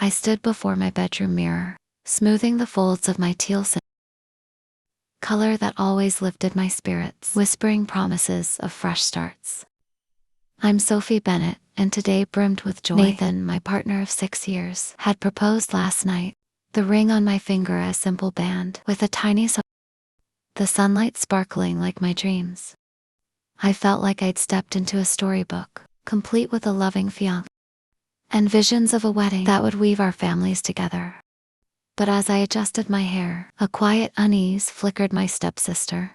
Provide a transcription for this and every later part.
I stood before my bedroom mirror, smoothing the folds of my teal color that always lifted my spirits, whispering promises of fresh starts. I'm Sophie Bennett, and today brimmed with joy. Nathan, my partner of 6 years, had proposed last night, the ring on my finger a simple band, with a tiny the sunlight sparkling like my dreams. I felt like I'd stepped into a storybook, complete with a loving fiancé and visions of a wedding that would weave our families together. But as I adjusted my hair, a quiet unease flickered my stepsister.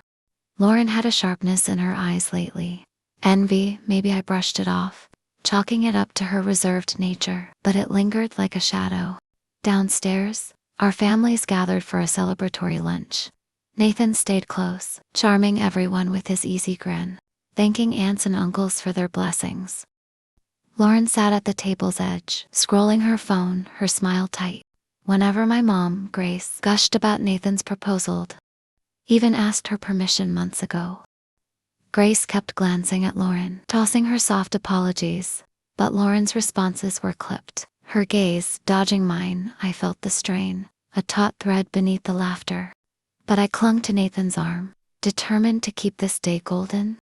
Lauren had a sharpness in her eyes lately. Envy, maybe I brushed it off, chalking it up to her reserved nature, but it lingered like a shadow. Downstairs, our families gathered for a celebratory lunch. Nathan stayed close, charming everyone with his easy grin, thanking aunts and uncles for their blessings. Lauren sat at the table's edge, scrolling her phone, her smile tight. Whenever my mom, Grace, gushed about Nathan's proposal, even asked her permission months ago, Grace kept glancing at Lauren, tossing her soft apologies, but Lauren's responses were clipped. Her gaze, dodging mine, I felt the strain, a taut thread beneath the laughter. But I clung to Nathan's arm, determined to keep this day golden.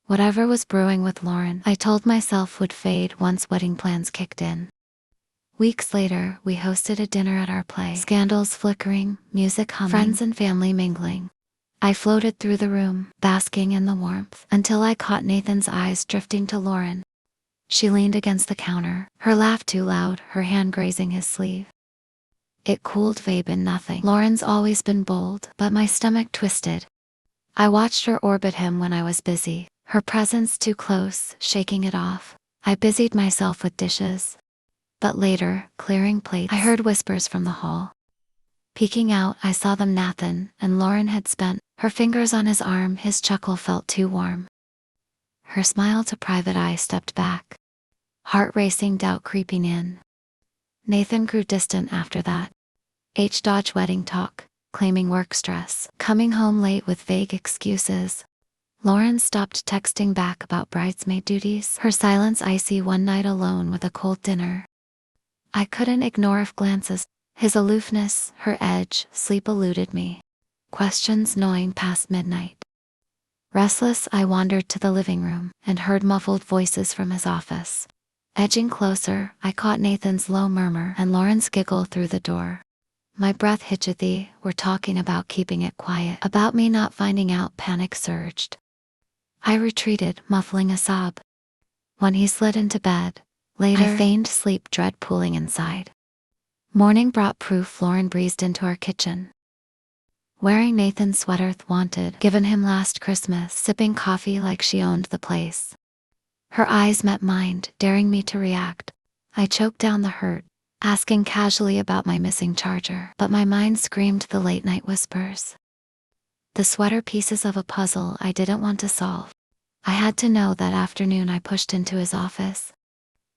Whatever was brewing with Lauren, I told myself would fade once wedding plans kicked in. Weeks later, we hosted a dinner at our place. Scandals flickering, music humming, friends and family mingling. I floated through the room, basking in the warmth, until I caught Nathan's eyes drifting to Lauren. She leaned against the counter, her laugh too loud, her hand grazing his sleeve. It cooled vape in nothing. Lauren's always been bold, but my stomach twisted. I watched her orbit him when I was busy, her presence too close, shaking it off. I busied myself with dishes. But later, clearing plates, I heard whispers from the hall. Peeking out, I saw them. Nathan and Lauren had spent, her fingers on his arm, his chuckle felt too warm. Her smile to private eye stepped back. Heart racing, doubt creeping in. Nathan grew distant after that. Dodge wedding talk, claiming work stress, coming home late with vague excuses. Lauren stopped texting back about bridesmaid duties, her silence icy one night alone with a cold dinner. I couldn't ignore his glances, his aloofness, her edge. Sleep eluded me. Questions gnawing past midnight. Restless, I wandered to the living room and heard muffled voices from his office. Edging closer, I caught Nathan's low murmur and Lauren's giggle through the door. My breath hitchethy, we're talking about keeping it quiet, about me not finding out. Panic surged. I retreated, muffling a sob. When he slid into bed, later, I feigned sleep, dread pooling inside. Morning brought proof. Lauren breezed into our kitchen, wearing Nathan's sweater wanted, given him last Christmas, sipping coffee like she owned the place. Her eyes met mine, daring me to react. I choked down the hurt, asking casually about my missing charger, but my mind screamed the late-night whispers. The sweater pieces of a puzzle I didn't want to solve. I had to know. That afternoon I pushed into his office,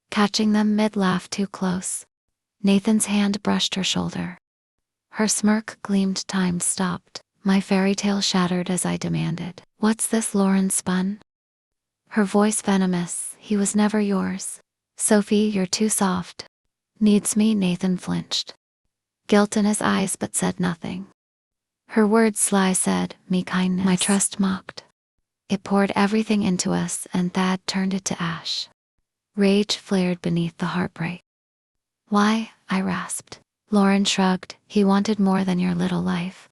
catching them mid-laugh too close. Nathan's hand brushed her shoulder. Her smirk gleamed. Time stopped. My fairy tale shattered as I demanded, "What's this?" Lauren spun, her voice venomous. "He was never yours. Sophie, you're too soft." "Needs me?" Nathan flinched, guilt in his eyes but said nothing. Her words sly, said, "Me kindness." My trust mocked. It poured everything into us and Thad turned it to ash. Rage flared beneath the heartbreak. "Why?" I rasped. Lauren shrugged. "He wanted more than your little life."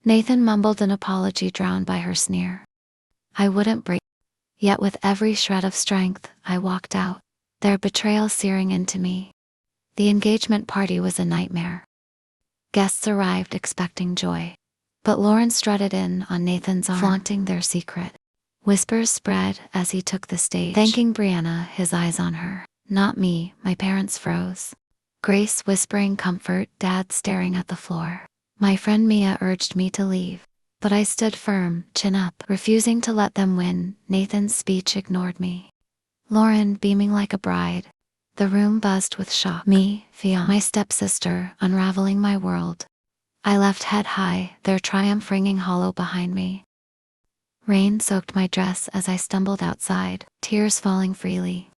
Nathan mumbled an apology, drowned by her sneer. I wouldn't break. Yet with every shred of strength, I walked out, their betrayal searing into me. The engagement party was a nightmare. Guests arrived expecting joy, but Lauren strutted in on Nathan's arm, flaunting their secret. Whispers spread as he took the stage, thanking Brianna, his eyes on her, not me. My parents froze. Grace whispering comfort, Dad staring at the floor. My friend Mia urged me to leave, but I stood firm, chin up, refusing to let them win. Nathan's speech ignored me. Lauren beaming like a bride. The room buzzed with shock. Me, fiancé, my stepsister, unraveling my world. I left head high, their triumph ringing hollow behind me. Rain soaked my dress as I stumbled outside, tears falling freely.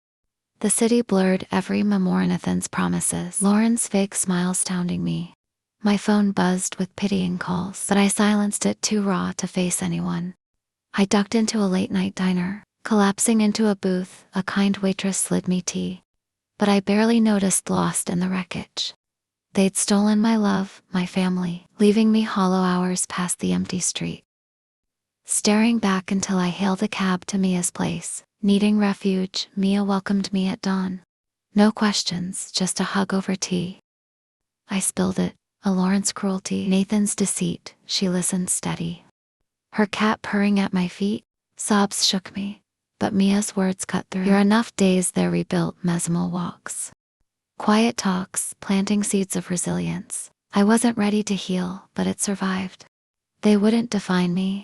The city blurred every memoir in Nathan's promises. Lauren's fake smile sounding me. My phone buzzed with pitying calls, but I silenced it too raw to face anyone. I ducked into a late-night diner, collapsing into a booth. A kind waitress slid me tea, but I barely noticed, lost in the wreckage. They'd stolen my love, my family, leaving me hollow hours past the empty street. Staring back until I hailed a cab to Mia's place. Needing refuge, Mia welcomed me at dawn. No questions, just a hug over tea. I spilled it, a Lawrence cruelty, Nathan's deceit. She listened steady. Her cat purring at my feet, sobs shook me, but Mia's words cut through. You're enough days there rebuilt Mesmo walks. Quiet talks, planting seeds of resilience. I wasn't ready to heal, but it survived. They wouldn't define me,